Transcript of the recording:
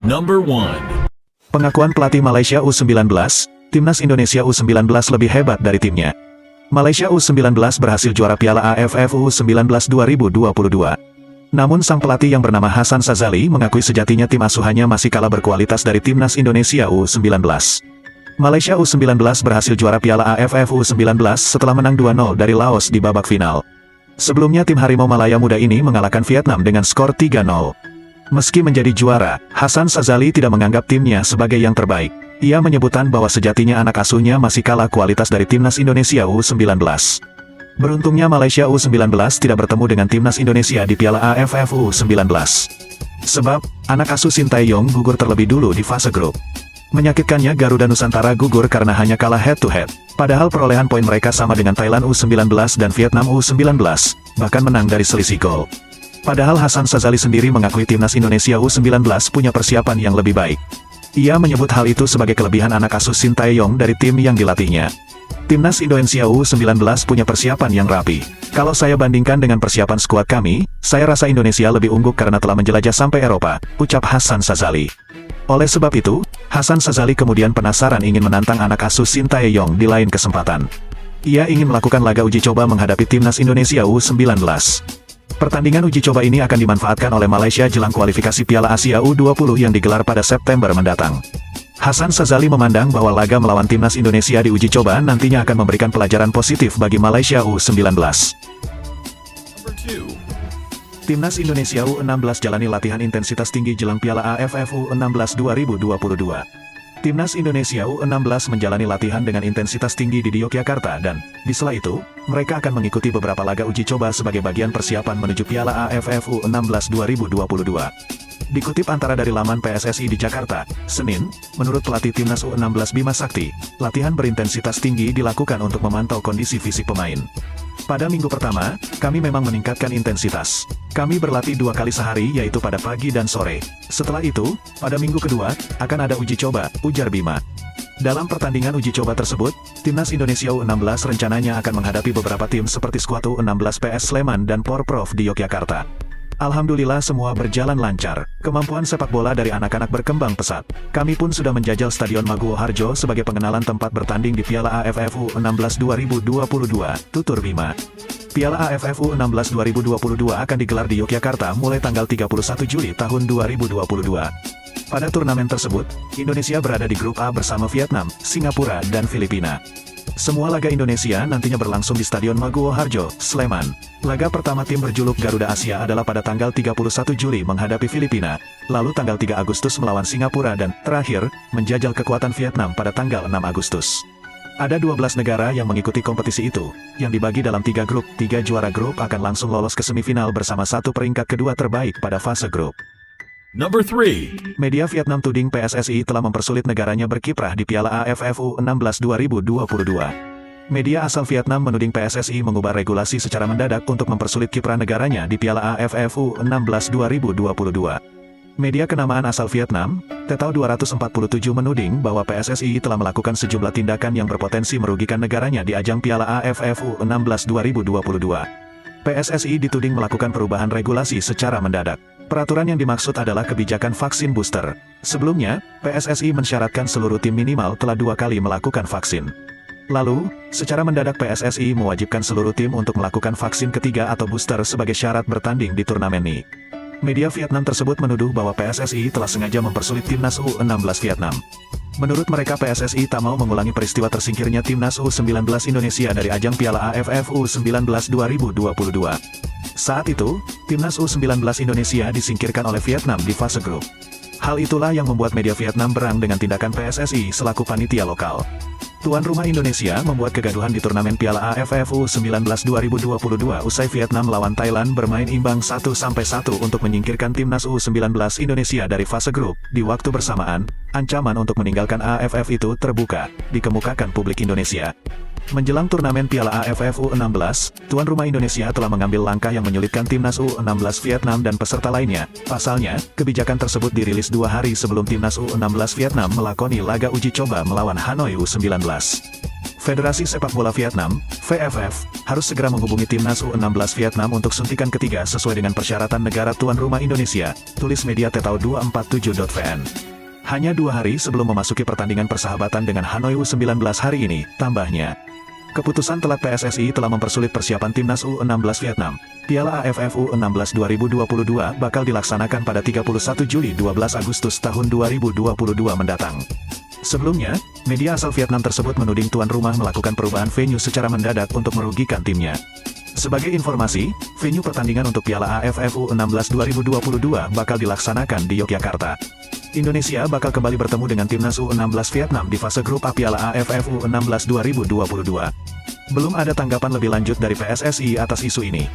Number 1. Pengakuan pelatih Malaysia U19, Timnas Indonesia U19 lebih hebat dari timnya. Malaysia U19 berhasil juara Piala AFF U19 2022. Namun sang pelatih yang bernama Hasan Sazali mengakui sejatinya tim asuhannya masih kalah berkualitas dari Timnas Indonesia U19. Malaysia U19 berhasil juara Piala AFF U19 setelah menang 2-0 dari Laos di babak final. Sebelumnya tim Harimau Malaya Muda ini mengalahkan Vietnam dengan skor 3-0. Meski menjadi juara, Hasan Sazali tidak menganggap timnya sebagai yang terbaik. Ia menyebutkan bahwa sejatinya anak asuhnya masih kalah kualitas dari Timnas Indonesia U19. Beruntungnya Malaysia U19 tidak bertemu dengan Timnas Indonesia di Piala AFF U19. Sebab, anak asuh Sintayong gugur terlebih dulu di fase grup. Menyakitkannya Garuda Nusantara gugur karena hanya kalah head-to-head. Padahal perolehan poin mereka sama dengan Thailand U19 dan Vietnam U19, bahkan menang dari selisih gol. Padahal Hasan Sazali sendiri mengakui Timnas Indonesia U19 punya persiapan yang lebih baik. Ia menyebut hal itu sebagai kelebihan anak asuh Sintayong dari tim yang dilatihnya. Timnas Indonesia U19 punya persiapan yang rapi. Kalau saya bandingkan dengan persiapan skuad kami, saya rasa Indonesia lebih unggul karena telah menjelajah sampai Eropa, ucap Hasan Sazali. Oleh sebab itu, Hasan Sazali kemudian penasaran ingin menantang anak asuh Sintayong di lain kesempatan. Ia ingin melakukan laga uji coba menghadapi Timnas Indonesia U19. Pertandingan uji coba ini akan dimanfaatkan oleh Malaysia jelang kualifikasi Piala Asia U20 yang digelar pada September mendatang. Hasan Sazali memandang bahwa laga melawan Timnas Indonesia di uji coba nantinya akan memberikan pelajaran positif bagi Malaysia U19. Number 2. Timnas Indonesia U16 jalani latihan intensitas tinggi jelang Piala AFF U16 2022. Timnas Indonesia U16 menjalani latihan dengan intensitas tinggi di Yogyakarta dan, di sela itu, mereka akan mengikuti beberapa laga uji coba sebagai bagian persiapan menuju Piala AFF U16 2022. Dikutip antara dari laman PSSI di Jakarta, Senin, menurut pelatih Timnas U16 Bima Sakti, latihan berintensitas tinggi dilakukan untuk memantau kondisi fisik pemain. Pada minggu pertama, kami memang meningkatkan intensitas. Kami berlatih 2 kali sehari yaitu pada pagi dan sore. Setelah itu, pada minggu kedua, akan ada uji coba, ujar Bima. Dalam pertandingan uji coba tersebut, Timnas Indonesia U16 rencananya akan menghadapi beberapa tim seperti skuad U16 PS Sleman dan Porprov di Yogyakarta. Alhamdulillah semua berjalan lancar. Kemampuan sepak bola dari anak-anak berkembang pesat. Kami pun sudah menjajal Stadion Maguwo Harjo sebagai pengenalan tempat bertanding di Piala AFF U16 2022, tutur Bima. Piala AFF U16 2022 akan digelar di Yogyakarta mulai tanggal 31 Juli tahun 2022. Pada turnamen tersebut, Indonesia berada di grup A bersama Vietnam, Singapura, dan Filipina. Semua laga Indonesia nantinya berlangsung di Stadion Maguwo Harjo, Sleman. Laga pertama tim berjuluk Garuda Asia adalah pada tanggal 31 Juli menghadapi Filipina, lalu tanggal 3 Agustus melawan Singapura dan, terakhir, menjajal kekuatan Vietnam pada tanggal 6 Agustus. Ada 12 negara yang mengikuti kompetisi itu, yang dibagi dalam 3 grup. 3 juara grup akan langsung lolos ke semifinal bersama 1 peringkat kedua terbaik pada fase grup. Number 3. Media Vietnam tuding PSSI telah mempersulit negaranya berkiprah di Piala AFF U16 2022. Media asal Vietnam menuding PSSI mengubah regulasi secara mendadak untuk mempersulit kiprah negaranya di Piala AFF U16 2022. Media kenamaan asal Vietnam, Tetao 247 menuding bahwa PSSI telah melakukan sejumlah tindakan yang berpotensi merugikan negaranya di ajang Piala AFF U16 2022. PSSI dituding melakukan perubahan regulasi secara mendadak. Peraturan yang dimaksud adalah kebijakan vaksin booster. Sebelumnya, PSSI mensyaratkan seluruh tim minimal telah 2 kali melakukan vaksin. Lalu, secara mendadak PSSI mewajibkan seluruh tim untuk melakukan vaksin ketiga atau booster sebagai syarat bertanding di turnamen ini. Media Vietnam tersebut menuduh bahwa PSSI telah sengaja mempersulit timnas U16 Vietnam. Menurut mereka PSSI tak mau mengulangi peristiwa tersingkirnya timnas U19 Indonesia dari ajang Piala AFF U19 2022. Saat itu, timnas U19 Indonesia disingkirkan oleh Vietnam di fase grup. Hal itulah yang membuat media Vietnam berang dengan tindakan PSSI selaku panitia lokal. Tuan rumah Indonesia membuat kegaduhan di turnamen Piala AFF U19 2022 usai Vietnam lawan Thailand bermain imbang 1-1 untuk menyingkirkan timnas U19 Indonesia dari fase grup. Di waktu bersamaan, ancaman untuk meninggalkan AFF itu terbuka, dikemukakan publik Indonesia. Menjelang turnamen Piala AFF U16, tuan rumah Indonesia telah mengambil langkah yang menyulitkan timnas U16 Vietnam dan peserta lainnya. Pasalnya, kebijakan tersebut dirilis 2 hari sebelum timnas U16 Vietnam melakoni laga uji coba melawan Hanoi U19. Federasi Sepak Bola Vietnam, VFF, harus segera menghubungi Timnas U16 Vietnam untuk suntikan ketiga sesuai dengan persyaratan negara tuan rumah Indonesia, tulis media Tetao247.vn. Hanya 2 hari sebelum memasuki pertandingan persahabatan dengan Hanoi U19 hari ini, tambahnya. Keputusan telat PSSI telah mempersulit persiapan Timnas U16 Vietnam. Piala AFF U16 2022 bakal dilaksanakan pada 31 Juli 12 Agustus tahun 2022 mendatang. Sebelumnya, media asal Vietnam tersebut menuding tuan rumah melakukan perubahan venue secara mendadak untuk merugikan timnya. Sebagai informasi, venue pertandingan untuk Piala AFF U16 2022 bakal dilaksanakan di Yogyakarta. Indonesia bakal kembali bertemu dengan Timnas U16 Vietnam di fase grup A Piala AFF U16 2022. Belum ada tanggapan lebih lanjut dari PSSI atas isu ini.